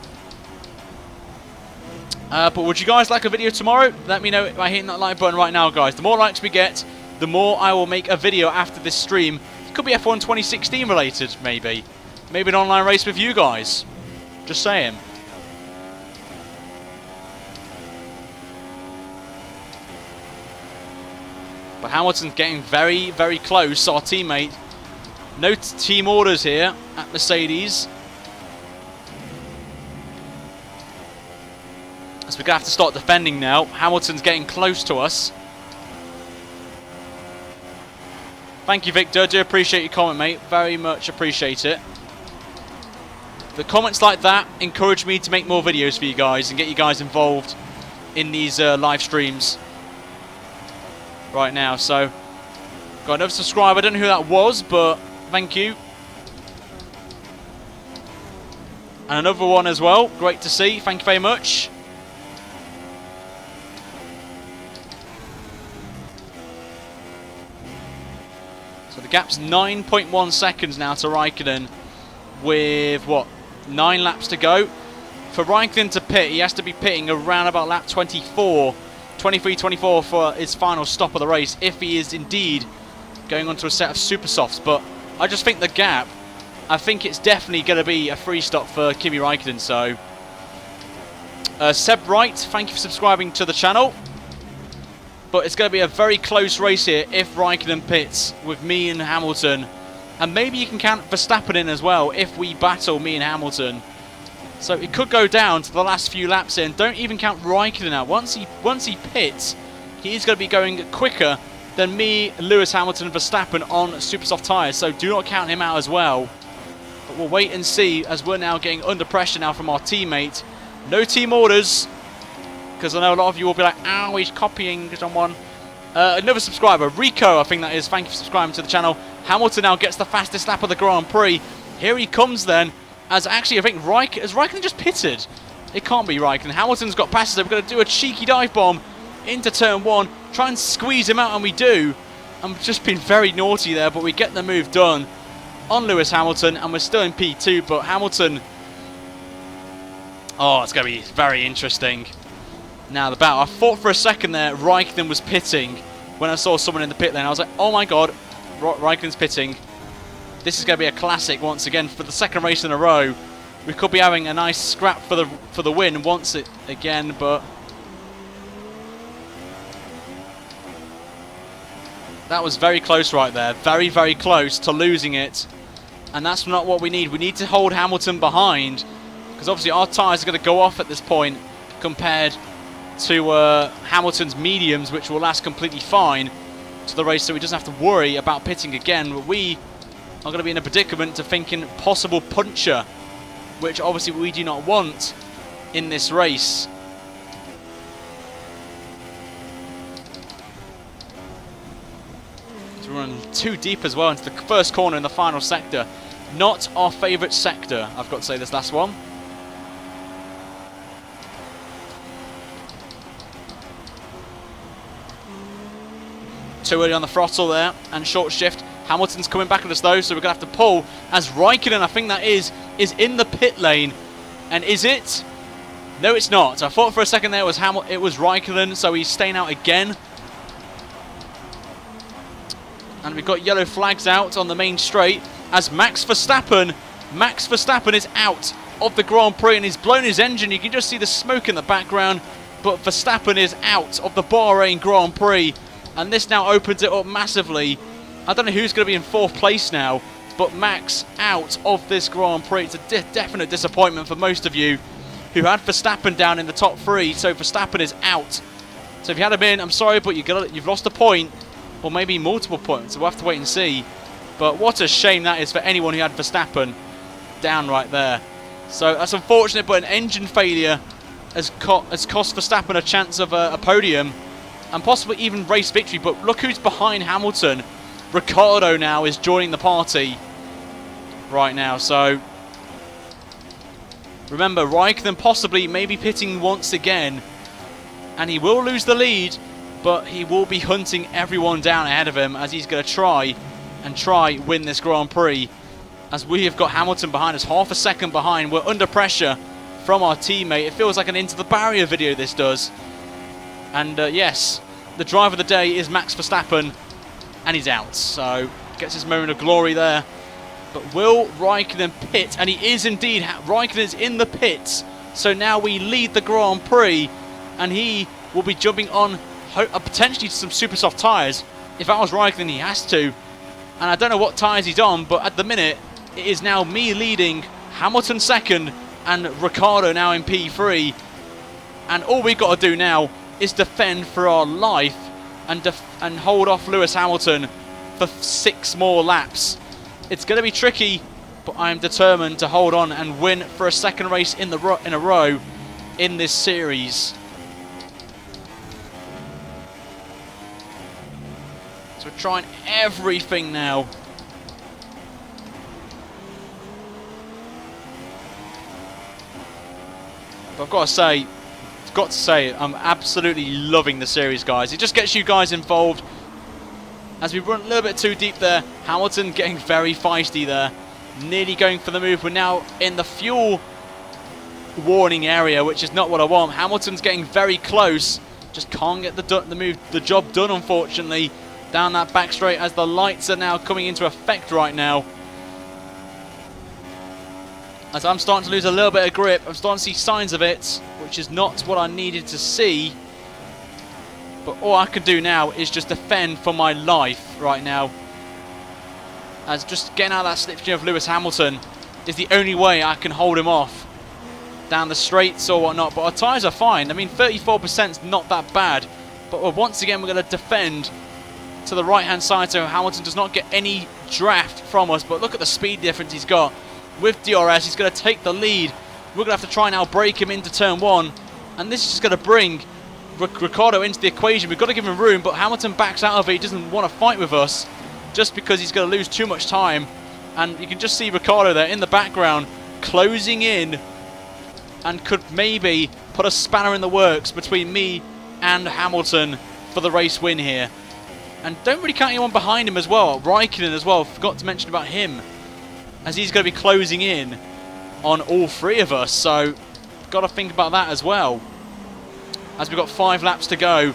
But would you guys like a video tomorrow? Let me know by hitting that like button right now, guys. The more likes we get, the more I will make a video after this stream. It could be F1 2016 related, maybe. Maybe an online race with you guys. Just saying. But Hamilton's getting very, very close, our teammate. No team orders here at Mercedes. So we're going to have to start defending now. Hamilton's getting close to us. Thank you, Victor. Do appreciate your comment, mate. Very much appreciate it. The comments like that encourage me to make more videos for you guys and get you guys involved in these live streams right now. So, got another subscriber. I don't know who that was, but thank you. And another one as well. Great to see. Thank you very much. So the gap's 9.1 seconds now to Raikkonen with, what, 9 laps to go. For Raikkonen to pit, he has to be pitting around about lap 24, 23, 24 for his final stop of the race, if he is indeed going onto a set of super softs. But I just think the gap, I think it's definitely going to be a free stop for Kimi Raikkonen. So, Seb Wright, thank you for subscribing to the channel. But it's going to be a very close race here if Raikkonen pits with me and Hamilton. And maybe you can count Verstappen in as well if we battle me and Hamilton. So it could go down to the last few laps in. Don't even count Raikkonen out. Once he pits, he is going to be going quicker than me, Lewis Hamilton and Verstappen on super soft tyres. So do not count him out as well. But we'll wait and see, as we're now getting under pressure now from our teammate. No team orders, because I know a lot of you will be like, oh, he's copying someone. Another subscriber, Rico, I think that is. Thank you for subscribing to the channel. Hamilton now gets the fastest lap of the Grand Prix. Here he comes then, as actually I think Raikkonen just pitted. It can't be Raikkonen. Hamilton's got past us. We're going to do a cheeky dive bomb into turn 1. Try and squeeze him out, and we do. I'm just being very naughty there, but we get the move done. on Lewis Hamilton, and we're still in P2, but Hamilton... Oh, it's going to be very interesting. Now, the battle. I thought for a second there Raikkonen was pitting when I saw someone in the pit lane. I was like, oh my god, Raikkonen's pitting. This is going to be a classic once again for the second race in a row. We could be having a nice scrap for the win once it again, but that was very close right there. Very, very close to losing it. And that's not what we need. We need to hold Hamilton behind, because obviously our tyres are going to go off at this point compared to Hamilton's mediums, which will last completely fine to the race, so he doesn't have to worry about pitting again. But we are going to be in a predicament to thinking possible puncture, which obviously we do not want in this race. So we're running too deep as well into the first corner in the final sector. Not our favourite sector, I've got to say, this last one. Too early on the throttle there, and short shift. Hamilton's coming back at us though, so we're going to have to pull as Raikkonen, I think that is in the pit lane. And is it? No, it's not. I thought for a second there it was Raikkonen, so he's staying out again. And we've got yellow flags out on the main straight as Max Verstappen is out of the Grand Prix, and he's blown his engine. You can just see the smoke in the background, but Verstappen is out of the Bahrain Grand Prix. And this now opens it up massively. I don't know who's going to be in 4th place now, but Max out of this Grand Prix. It's a definite disappointment for most of you who had Verstappen down in the top 3. So Verstappen is out. So if you had him in, I'm sorry, but you've lost a point, or maybe multiple points. So we'll have to wait and see. But what a shame that is for anyone who had Verstappen down right there. So that's unfortunate, but an engine failure has cost Verstappen a chance of a podium, and possibly even race victory. But look who's behind Hamilton. Ricciardo now is joining the party right now. So remember, Raikkonen possibly maybe pitting once again, and he will lose the lead, but he will be hunting everyone down ahead of him as he's going to try win this Grand Prix, as we have got Hamilton behind us, half a second behind. We're under pressure from our teammate. It feels like an Into the Barrier video, this does. And yes, the driver of the day is Max Verstappen, and he's out. So gets his moment of glory there. But will Raikkonen pit? And he is indeed. Raikkonen is in the pits. So now we lead the Grand Prix, and he will be jumping on potentially some super soft tyres. If I was Raikkonen, he has to. And I don't know what tyres he's on, but at the minute, it is now me leading, Hamilton second, and Ricciardo now in P3. And all we've got to do now is defend for our life and hold off Lewis Hamilton for 6 more laps. It's going to be tricky, but I am determined to hold on and win for a second race in a row in this series. So we're trying everything now. But I've got to say, I'm absolutely loving the series, guys. It just gets you guys involved. As we run a little bit too deep there, Hamilton getting very feisty there, nearly going for the move. We're now in the fuel warning area, which is not what I want. Hamilton's getting very close, just can't get the job done, unfortunately, down that back straight, as the lights are now coming into effect right now. As I'm starting to lose a little bit of grip, I'm starting to see signs of it, which is not what I needed to see. But all I can do now is just defend for my life right now. As just getting out of that slipstream of Lewis Hamilton is the only way I can hold him off down the straights or whatnot. But our tyres are fine. I mean, 34% is not that bad. But once again, we're going to defend to the right-hand side so Hamilton does not get any draft from us. But look at the speed difference he's got. With DRS, he's going to take the lead. We're going to have to try now break him into turn 1. And this is just going to bring Ricciardo into the equation. We've got to give him room, but Hamilton backs out of it. He doesn't want to fight with us just because he's going to lose too much time. And you can just see Ricciardo there in the background closing in and could maybe put a spanner in the works between me and Hamilton for the race win here. And don't really count anyone behind him as well. Raikkonen as well, forgot to mention about him. as he's going to be closing in on all three of us. So, got to think about that as well. As we've got 5 laps to go,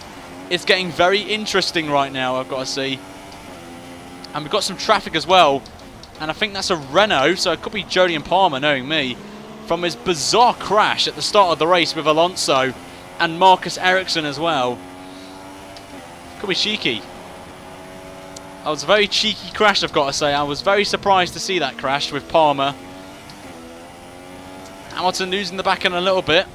it's getting very interesting right now, I've got to see. And we've got some traffic as well. And I think that's a Renault, so it could be Jody and Palmer, knowing me, from his bizarre crash at the start of the race with Alonso and Marcus Ericsson as well. Could be cheeky. That was a very cheeky crash, I've got to say. I was very surprised to see that crash with Palmer. Hamilton losing the back end a little bit.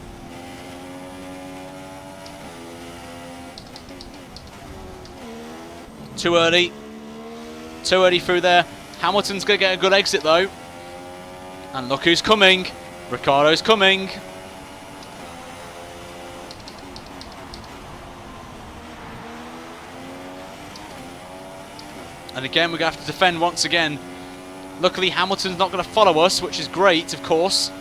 Too early. Too early through there. Hamilton's going to get a good exit though. And look who's coming. Ricciardo's coming. And again, we're going to have to defend once again. Luckily, Hamilton's not going to follow us, which is great, of course.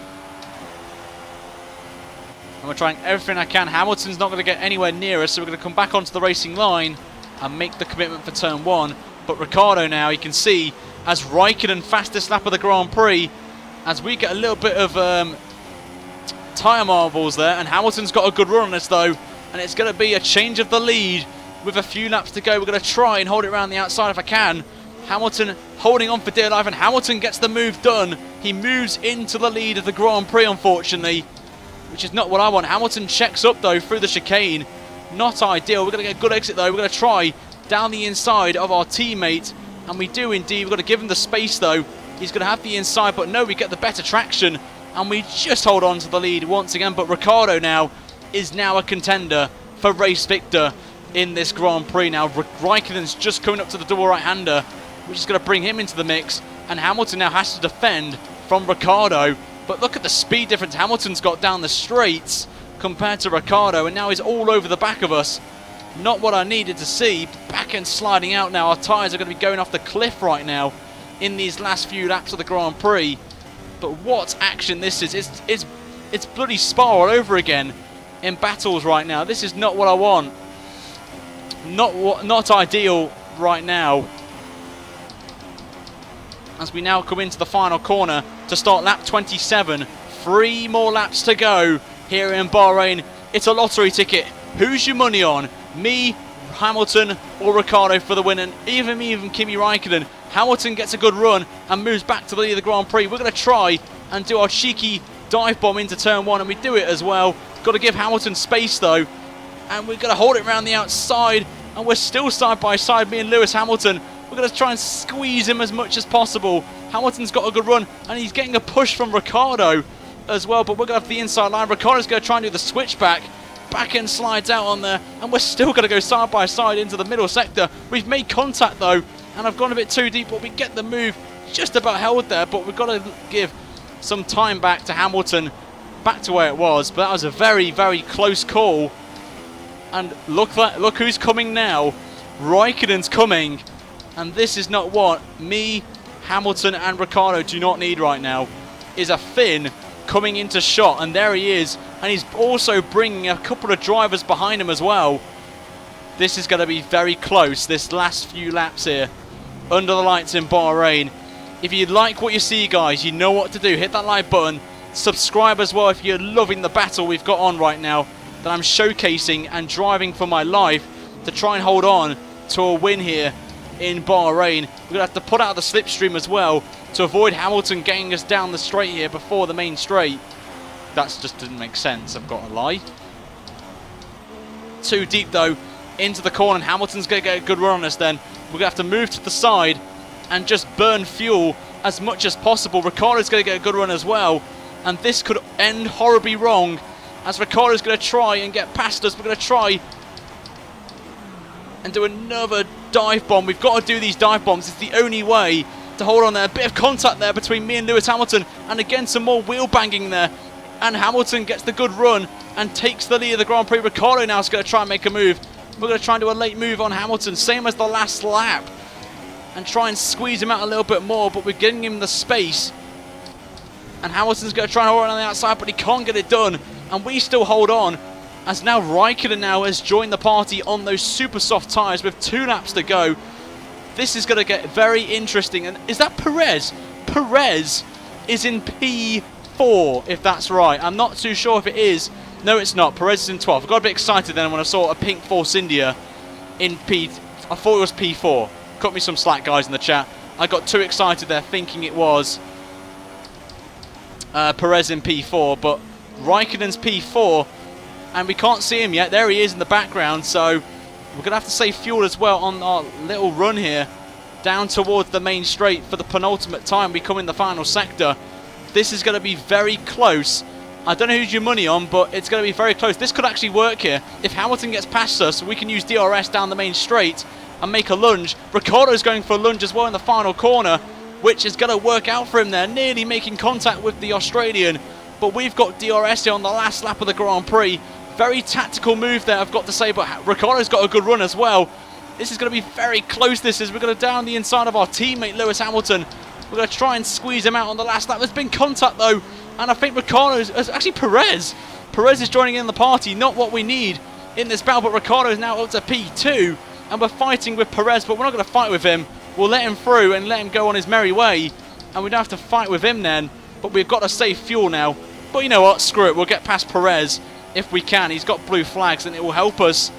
And we're trying everything I can. Hamilton's not going to get anywhere near us, so we're going to come back onto the racing line and make the commitment for turn 1. But Ricciardo now, you can see, as Raikkonen fastest lap of the Grand Prix, as we get a little bit of tyre marbles there, and Hamilton's got a good run on this though, and it's going to be a change of the lead with a few laps to go. We're going to try and hold it around the outside if I can. Hamilton holding on for dear life, and Hamilton gets the move done. He moves into the lead of the Grand Prix, unfortunately, which is not what I want. Hamilton checks up though through the chicane. Not ideal. We're going to get a good exit though. We're going to try down the inside of our teammate, and we do indeed. We've got to give him the space though. He's going to have the inside, but no, we get the better traction, and we just hold on to the lead once again. But Ricciardo now is now a contender for race victor in this Grand Prix. Now Raikkonen's just coming up to the double right-hander, which is going to bring him into the mix, and Hamilton now has to defend from Ricciardo. But look at the speed difference Hamilton's got down the straights compared to Ricciardo, and now he's all over the back of us. Not what I needed to see. Back end sliding out now. Our tyres are going to be going off the cliff right now in these last few laps of the Grand Prix. But what action this is. It's bloody Spa all over again in battles right now. This is not what I want. Not ideal right now. As we now come into the final corner to start lap 27. 3 more laps to go here in Bahrain. It's a lottery ticket. Who's your money on? Me, Hamilton, or Ricciardo for the win? And even Kimi Raikkonen. Hamilton gets a good run and moves back to the lead of the Grand Prix. We're going to try and do our cheeky dive bomb into turn 1, and we do it as well. Got to give Hamilton space though, and we're going to hold it around the outside, and we're still side by side, me and Lewis Hamilton. We're going to try and squeeze him as much as possible. Hamilton's got a good run, and he's getting a push from Ricciardo as well, but we're going to have the inside line. Ricciardo's going to try and do the switchback. Back end slides out on there, and we're still going to go side by side into the middle sector. We've made contact though, and I've gone a bit too deep, but we get the move just about held there. But we've got to give some time back to Hamilton, back to where it was. But that was a very, very close call. And look who's coming now. Raikkonen's coming, and this is not what me, Hamilton, and Ricciardo do not need right now. Is a Finn coming into shot, and there he is, and he's also bringing a couple of drivers behind him as well. This is going to be very close, this last few laps here under the lights in Bahrain. If you like what you see, guys, you know what to do. Hit that like button, subscribe as well if you're loving the battle we've got on right now, that I'm showcasing and driving for my life to try and hold on to a win here in Bahrain. We're going to have to put out the slipstream as well to avoid Hamilton getting us down the straight here before the main straight. That just didn't make sense, I've got to lie. Too deep though into the corner, and Hamilton's going to get a good run on us then. We're going to have to move to the side and just burn fuel as much as possible. Ricciardo's going to get a good run as well, and this could end horribly wrong as Ricciardo's going to try and get past us. We're going to try and do another dive bomb. We've got to do these dive bombs. It's the only way to hold on there. A bit of contact there between me and Lewis Hamilton, and again some more wheel banging there, and Hamilton gets the good run and takes the lead of the Grand Prix. Ricciardo now is going to try and make a move. We're going to try and do a late move on Hamilton, same as the last lap, and try and squeeze him out a little bit more, but we're getting him the space, and Hamilton's going to try and hold on the outside, but he can't get it done, and we still hold on, as now Raikkonen now has joined the party on those super soft tyres with 2 laps to go. This is going to get very interesting. And is that Perez Perez is in P4, if that's right. I'm not too sure if it is. No, it's not. Perez is in 12th. I got a bit excited then when I saw a pink Force India in P... I thought it was P4. Cut me some slack, guys, in the chat. I got too excited there thinking it was Perez in P4, but Raikkonen's P4, and we can't see him yet. There he is in the background, so we're going to have to save fuel as well on our little run here down towards the main straight for the penultimate time we come in the final sector. This is going to be very close. I don't know who's your money on, but it's going to be very close. This could actually work here. If Hamilton gets past us, we can use DRS down the main straight and make a lunge. Ricciardo's going for a lunge as well in the final corner, which is going to work out for him there, nearly making contact with the Australian. But we've got DRS here on the last lap of the Grand Prix. Very tactical move there, I've got to say, but Ricciardo's got a good run as well. This is going to be very close, this is. We're going to down the inside of our teammate, Lewis Hamilton. We're going to try and squeeze him out on the last lap. There's been contact, though, and I think Ricciardo's... Actually, Perez. Perez is joining in the party, not what we need in this battle, but Ricciardo is now up to P2, and we're fighting with Perez, but we're not going to fight with him. We'll let him through and let him go on his merry way, and we don't have to fight with him then, but we've got to save fuel now. But you know what, screw it, we'll get past Perez if we can. He's got blue flags, and it will help us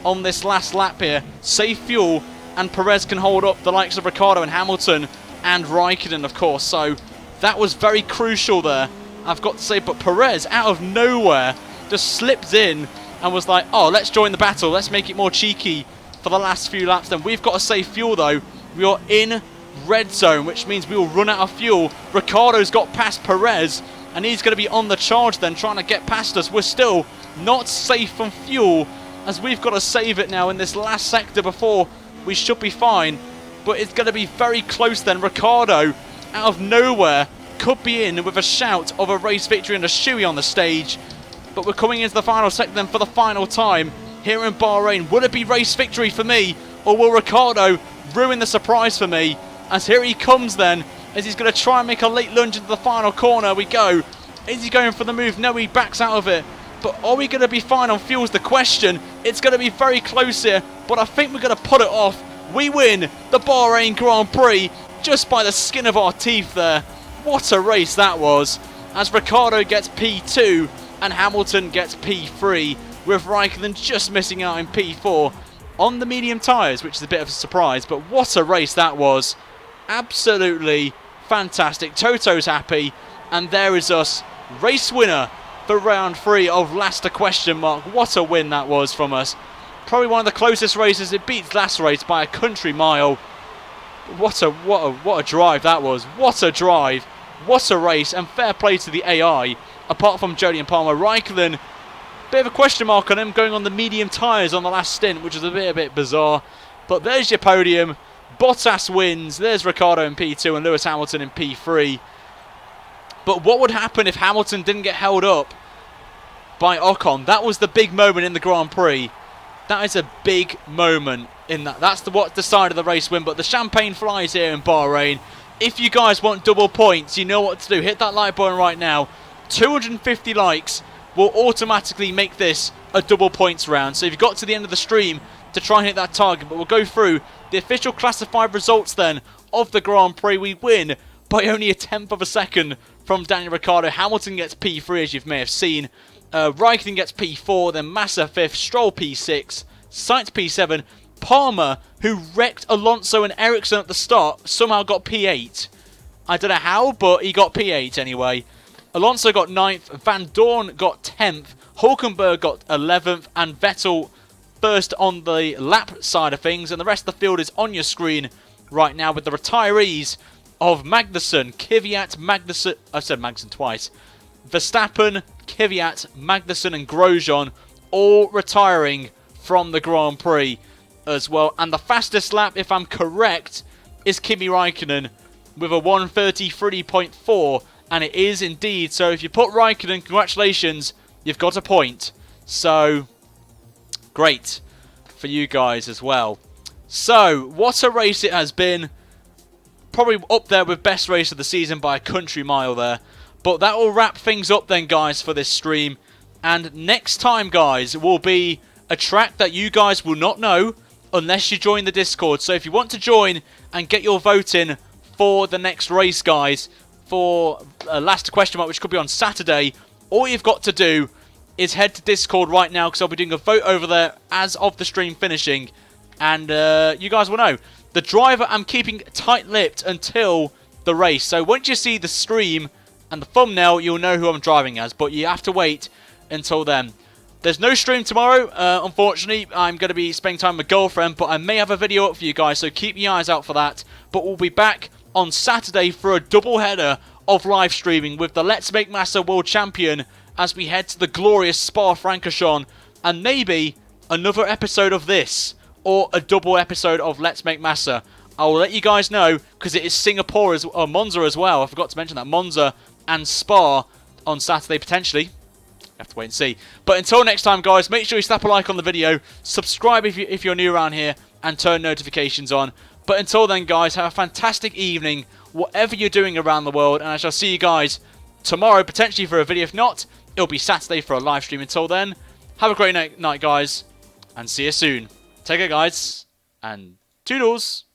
on this last lap here. Save fuel, and Perez can hold up the likes of Ricciardo and Hamilton, and Raikkonen, of course. So that was very crucial there, I've got to say. But Perez, out of nowhere, just slipped in and was like, oh, let's join the battle, let's make it more cheeky for the last few laps. Then we've got to save fuel, though. We are in red zone, which means we will run out of fuel. Ricciardo's got past Perez, and he's going to be on the charge then, trying to get past us. We're still not safe from fuel, as we've got to save it now in this last sector before we should be fine. But it's going to be very close then. Ricciardo, out of nowhere, could be in with a shout of a race victory and a shoey on the stage. But we're coming into the final sector then for the final time here in Bahrain. Will it be race victory for me, or will Ricciardo ruin the surprise for me? As here he comes then, as he's going to try and make a late lunge into the final corner. We go. Is he going for the move? No, he backs out of it. But are we going to be fine on fuel is the question. It's going to be very close here, but I think we're going to put it off. We win the Bahrain Grand Prix just by the skin of our teeth there. What a race that was, as Ricciardo gets P2 and Hamilton gets P3, with Raikkonen just missing out in P4 on the medium tyres, which is a bit of a surprise. But what a race that was. Absolutely fantastic. Toto's happy, and there is us, race winner for round 3 of Last question mark. What a win that was from us. Probably one of the closest races. It beats last race by a country mile. What a drive that was. What a drive. What a race, and fair play to the AI. Apart from Jody and Palmer, Raikkonen, bit of a question mark on him, going on the medium tyres on the last stint, which is a bit bizarre. But there's your podium. Bottas wins. There's Ricciardo in P2 and Lewis Hamilton in P3. But what would happen if Hamilton didn't get held up by Ocon? That was the big moment in the Grand Prix. That is a big moment in that. That's what decided the race win. But the champagne flies here in Bahrain. If you guys want double points, you know what to do. Hit that like button right now. 250 likes will automatically make this a double points round. So if you got to the end of the stream to try and hit that target, but we'll go through the official classified results then of the Grand Prix. We win by only a tenth of a second from Daniel Ricciardo. Hamilton gets P3, as you may have seen. Raikkonen gets P4, then Massa 5th, Stroll P6, Sainz P7. Palmer, who wrecked Alonso and Ericsson at the start, somehow got P8. I don't know how, but he got P8 anyway. Alonso got 9th, Van Dorn got 10th, Hulkenberg got 11th, and Vettel first on the lap side of things. And the rest of the field is on your screen right now with the retirees of Magnussen, Kvyat, Magnussen, I said Magnussen twice, Verstappen, Kvyat, Magnussen and Grosjean all retiring from the Grand Prix as well. And the fastest lap, if I'm correct, is Kimi Raikkonen with a 1:33.4, and it is indeed. So if you put Raikkonen, congratulations, you've got a point. So great for you guys as well. So what a race it has been. Probably up there with best race of the season by a country mile there. But that will wrap things up then, guys, for this stream. And next time, guys, will be a track that you guys will not know unless you join the Discord. So if you want to join and get your vote in for the next race, guys, for last question mark, which could be on Saturday, all you've got to do is head to Discord right now, because I'll be doing a vote over there as of the stream finishing, and you guys will know. The driver I'm keeping tight-lipped until the race, so once you see the stream and the thumbnail, you'll know who I'm driving as, but you have to wait until then. There's no stream tomorrow, unfortunately. I'm going to be spending time with my girlfriend, but I may have a video up for you guys, so keep your eyes out for that. But we'll be back on Saturday for a double header of live streaming with the Let's Make Massa World Champion as we head to the glorious Spa-Francorchamps, and maybe another episode of this, or a double episode of Let's Make Massa. I will let you guys know, because it is Singapore, or Monza as well. I forgot to mention that. Monza and Spa on Saturday, potentially. Have to wait and see. But until next time, guys, make sure you slap a like on the video, subscribe if you're new around here, and turn notifications on. But until then, guys, have a fantastic evening, whatever you're doing around the world, and I shall see you guys tomorrow, potentially for a video. If not, it'll be Saturday for a live stream. Until then, have a great night, guys, and see you soon. Take care, guys, and toodles.